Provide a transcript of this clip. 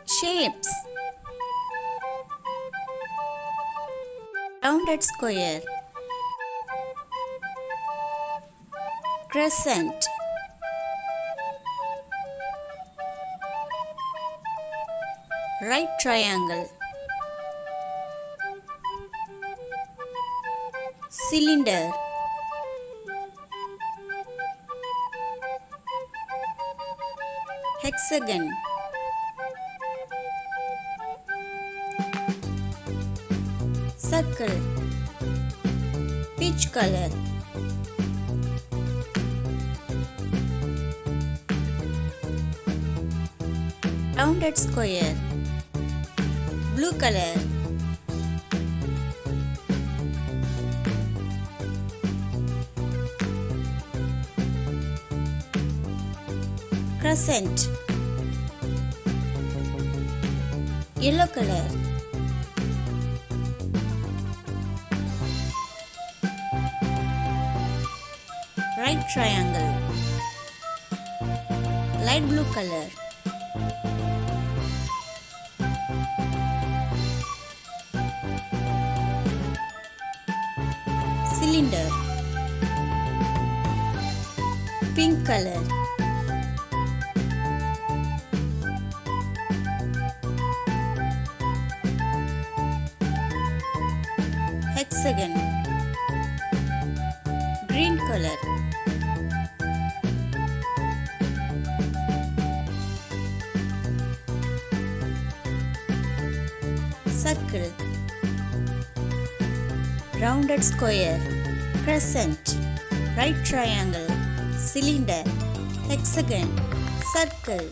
Shapes. Rounded square. Crescent. Right triangle. Cylinder. Hexagon. Circle. Peach color. Rounded square. Blue color. Crescent. Yellow color. Right triangle. Light blue color. Cylinder. Pink color. Hexagon. Green color. Circle. Rounded square. Crescent. Right triangle. Cylinder. Hexagon. Circle.